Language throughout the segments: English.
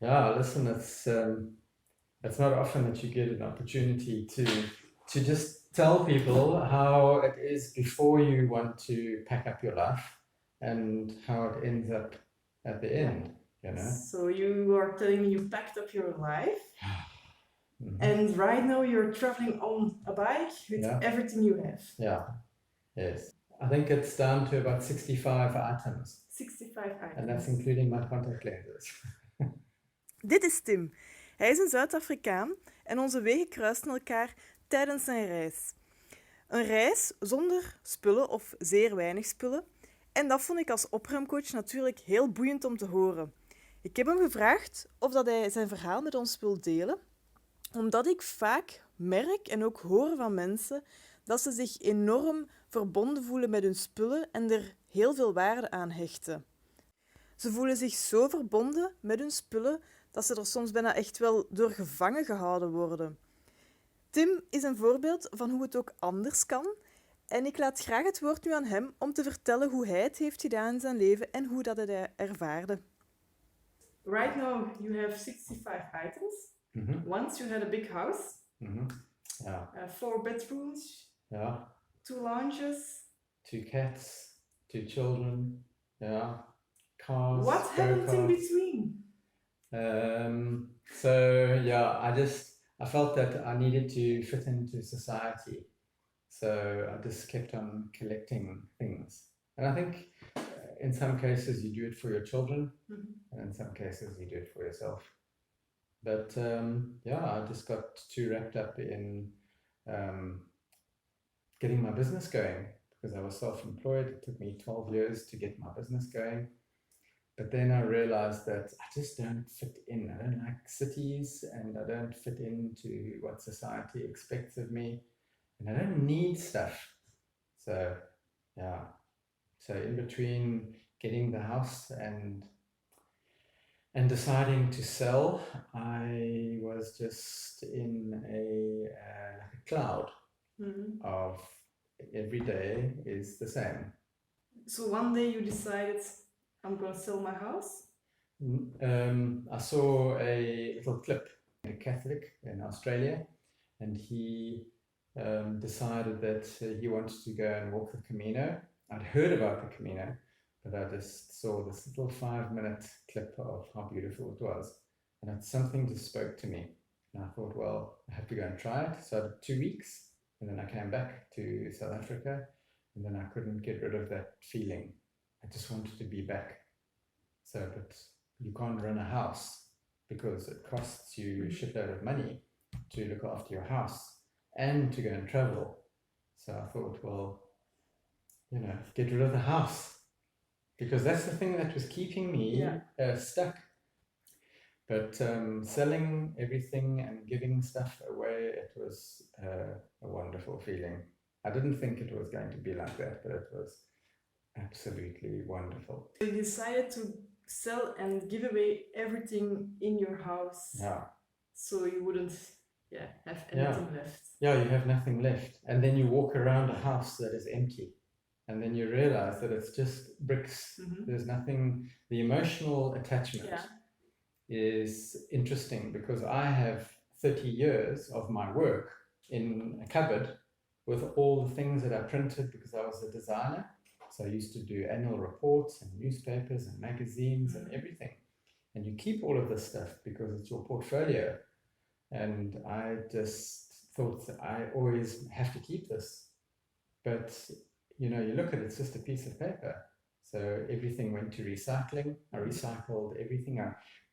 Yeah, listen, it's not often that you get an opportunity to just tell people how it is before you want to pack up your life and how it ends up at the Yeah. end, you know? So you are telling me you packed up your life, Mhm. and right now you're traveling on a bike with Yeah. everything you have. Yeah, yes. I think it's down to about 65 items, 65 and that's items. including my contact lenses. Dit is Tim. Hij is een Zuid-Afrikaan en onze wegen kruisten elkaar tijdens zijn reis. Een reis zonder spullen of zeer weinig spullen. En dat vond ik als opruimcoach natuurlijk heel boeiend om te horen. Ik heb hem gevraagd of dat hij zijn verhaal met ons wil delen, omdat ik vaak merk en ook hoor van mensen dat ze zich enorm verbonden voelen met hun spullen en er heel veel waarde aan hechten. Ze voelen zich zo verbonden met hun spullen dat ze er soms bijna echt wel door gevangen gehouden worden. Tim is een voorbeeld van hoe het ook anders kan. En ik laat graag het woord nu aan hem om te vertellen hoe hij het heeft gedaan in zijn leven en hoe dat hij ervaarde. Right now you have 65 items. Once you had a big house. Yeah, 4 bedrooms, yeah. 2 lounges. 2 cats, 2 children, yeah. Cars. What happened in between? So yeah, I felt that I needed to fit into society. So I just kept on collecting things. And I think in some cases you do it for your children, and in some cases you do it for yourself. But yeah, I just got too wrapped up in getting my business going because I was self-employed. It took me 12 years to get my business going. But then I realized that I just don't fit in. I don't like cities and I don't fit into what society expects of me. And I don't need stuff. So, yeah. So, in between getting the house and deciding to sell, I was just in a cloud of every day is the same. So one day you decided, I'm going to sell my house? I saw a little clip, a Catholic in Australia, and he decided that he wanted to go and walk the Camino. I'd heard about the Camino, but I just saw this little 5-minute clip of how beautiful it was. And it's something just spoke to me. And I thought, well, I have to go and try it. So I did 2 weeks, and then I came back to South Africa, and then I couldn't get rid of that feeling. I just wanted to be back. So, but you can't run a house because it costs you a shitload of money to look after your house and to go and travel. So I thought, well, get rid of the house because that's the thing that was keeping me stuck. But selling everything and giving stuff away, it was a wonderful feeling. I didn't think it was going to be like that, but it was absolutely wonderful. You decided to sell and give away everything in your house. Yeah. So you wouldn't have anything left. Yeah, you have nothing left. And then you walk around a house that is empty. And then you realize that it's just bricks. There's nothing. The emotional attachment is interesting because I have 30 years of my work in a cupboard with all the things that I printed because I was a designer. So I used to do annual reports and newspapers and magazines and everything. And you keep all of this stuff because it's your portfolio. And I just thought that I always have to keep this. But, you look at it, it's just a piece of paper. So everything went to recycling. I recycled everything,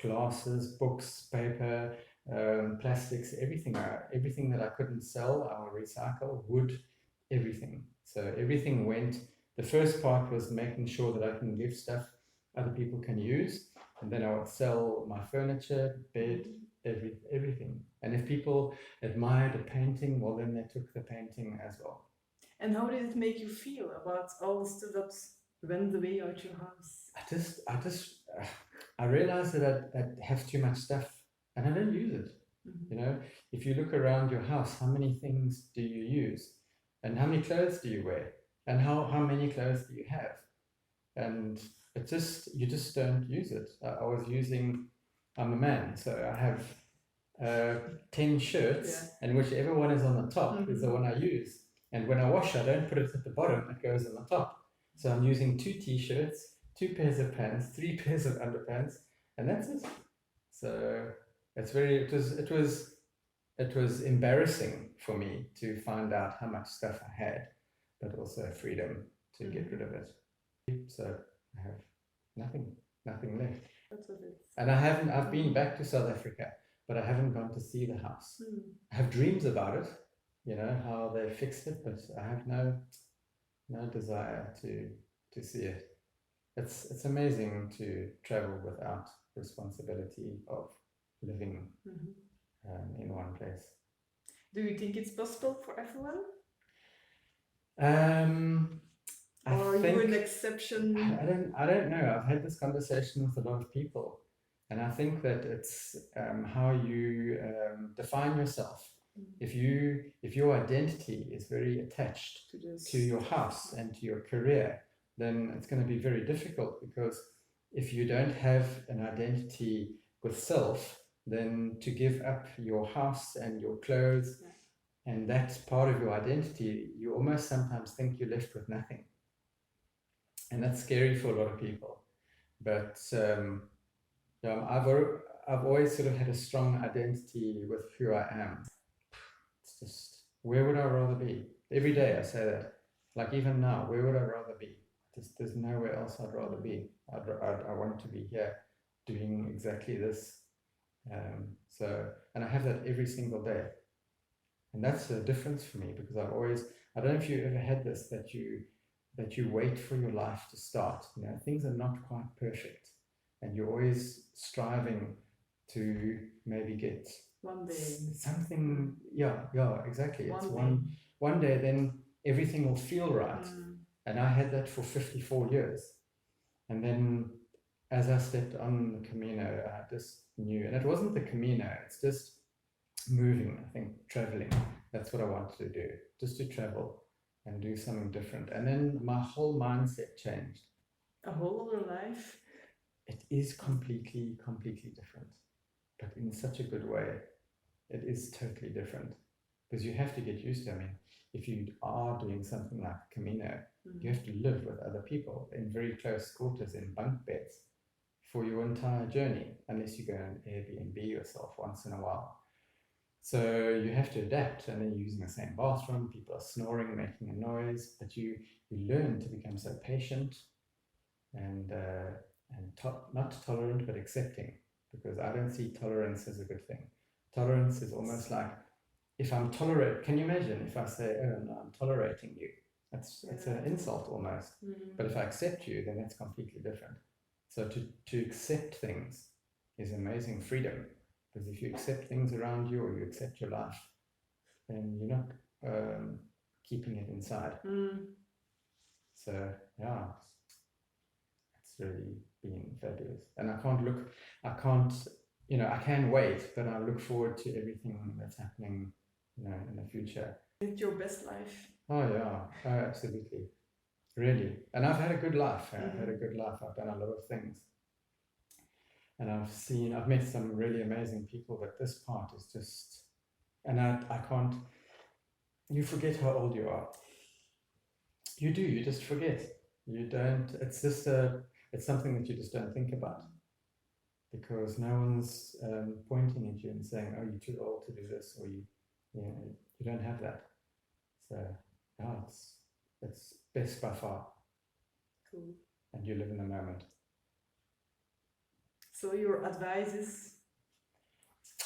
glasses, books, paper, plastics, everything that I couldn't sell, I will recycle, wood, everything. So everything went. The first part was making sure that I can give stuff other people can use. And then I would sell my furniture, bed, everything. And if people admired a painting, well, then they took the painting as well. And how did it make you feel about all the stuff that went away out your house? I realized that I have too much stuff and I don't use it. If you look around your house, how many things do you use? And how many clothes do you wear? And how many clothes do you have? And you just don't use it. I was using I'm a man, so I have 10 shirts, and whichever one is on the top is the one I use. And when I wash, I don't put it at the bottom, it goes on the top. So I'm using 2 t-shirts, 2 pairs of pants, 3 pairs of underpants, and that's it. So it's it was embarrassing for me to find out how much stuff I had, but also freedom to get rid of it. So I have nothing left. That's what it's. And I've been back to South Africa, but I haven't gone to see the house. I have dreams about it, how they fixed it, but I have no desire to see it. It's amazing to travel without responsibility of living in one place. Do you think it's possible for everyone? Or are you an exception? I don't know. I've had this conversation with a lot of people, and I think that it's how you define yourself. If your identity is very attached to your house and to your career, then it's going to be very difficult, because if you don't have an identity with self, then to give up your house and your clothes and that's part of your identity, you almost sometimes think you're left with nothing. And that's scary for a lot of people. But I've always sort of had a strong identity with who I am. It's just, where would I rather be? Every day I say that. Like even now, where would I rather be? There's nowhere else I'd rather be. I want to be here doing exactly this. And I have that every single day. And that's the difference for me, because I don't know if you ever had this, that you wait for your life to start. Things are not quite perfect, and you're always striving to maybe get one day something. Yeah, exactly. One day, then everything will feel right. And I had that for 54 years. And then as I stepped on the Camino, I just knew, and it wasn't the Camino, it's just moving, I think, traveling. That's what I wanted to do, just to travel and do something different. And then my whole mindset changed. A whole other life? It is completely different, but in such a good way. It is totally different, because you have to get used to it. I mean, if you are doing something like Camino, you have to live with other people in very close quarters in bunk beds for your entire journey, unless you go and Airbnb yourself once in a while. So you have to adapt, and then you're using the same bathroom, people are snoring, making a noise, but you learn to become so patient and not tolerant, but accepting, because I don't see tolerance as a good thing. Tolerance is almost like, if I'm tolerant, can you imagine if I say, oh no, I'm tolerating you? It's an insult almost. But if I accept you, then that's completely different. So to accept things is amazing freedom, because if you accept things around you, or you accept your life, then you're not keeping it inside. So yeah, it's really been fabulous. And I can wait, but I look forward to everything that's happening, in the future. It's your best life. Oh yeah, absolutely, really. And I've had a good life. I've had a good life. I've done a lot of things, and I've met some really amazing people. But this part is just, and I can't. You forget how old you are. You do. You just forget. You don't. It's just it's something that you just don't think about, because no one's pointing at you and saying, "Oh, you're too old to do this," or you don't have that. So yeah, it's best by far. Cool. And you live in the moment. So your advice is?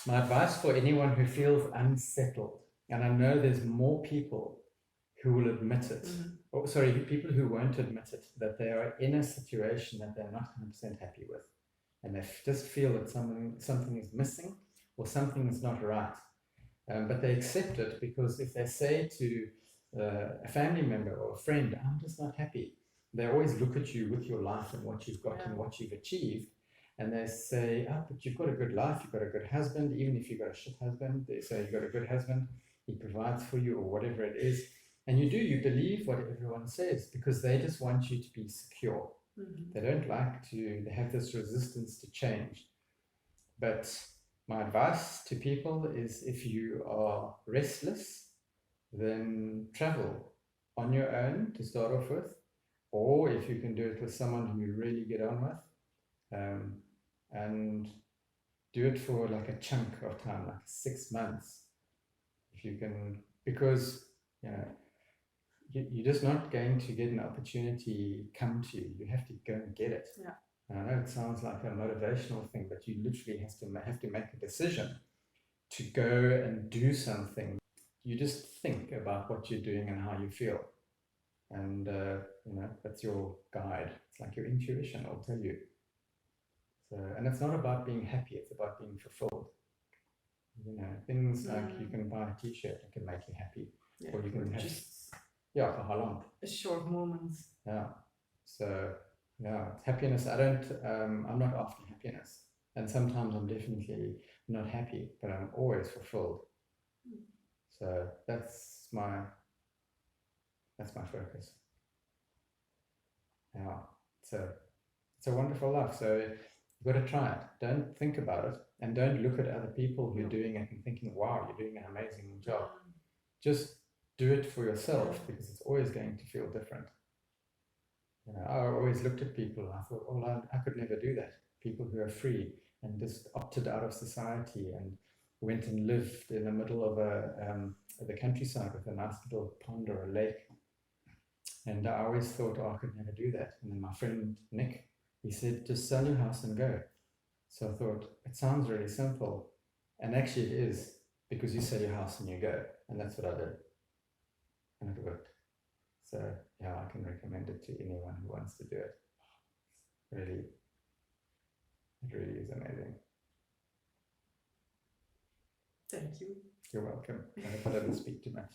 My advice for anyone who feels unsettled, and I know there's more people who will admit it, people who won't admit it, that they are in a situation that they're not 100% happy with, and they just feel that something is missing or something is not right. But they accept it, because if they say to a family member or a friend, I'm just not happy, they always look at you with your life and what you've got and what you've achieved, and they say, oh, but you've got a good life, you've got a good husband. Even if you've got a shit husband, they say you've got a good husband, he provides for you, or whatever it is. And you believe what everyone says, because they just want you to be secure. They don't like they have this resistance to change. But my advice to people is if you are restless, then travel on your own to start off with, or if you can do it with someone who you really get on with, and do it for like a chunk of time, like 6 months, if you can, because you're just not going to get an opportunity come to you. You have to go and get it. Yeah. And I know it sounds like a motivational thing, but you literally have to make a decision to go and do something. You just think about what you're doing and how you feel, and that's your guide. It's like your intuition will tell you. So, and it's not about being happy; it's about being fulfilled. Things like you can buy a T-shirt that can make you happy, or you can for how long? A short moment. Yeah. So happiness. I'm not after happiness, and sometimes I'm definitely not happy, but I'm always fulfilled. So that's my focus. Yeah. It's a wonderful life. So you've got to try it. Don't think about it, and don't look at other people who are doing it and thinking, "Wow, you're doing an amazing job." Just do it for yourself, because it's always going to feel different. I always looked at people and I thought, oh, I could never do that. People who are free and just opted out of society and went and lived in the middle of the countryside with a nice little pond or a lake. And I always thought, I could never do that. And then my friend Nick, he said, just sell your house and go. So I thought, it sounds really simple. And actually it is, because you sell your house and you go. And that's what I did. And it worked. So I can recommend it to anyone who wants to do it. Really, it really is amazing. Thank you. You're welcome. I hope I didn't speak too much.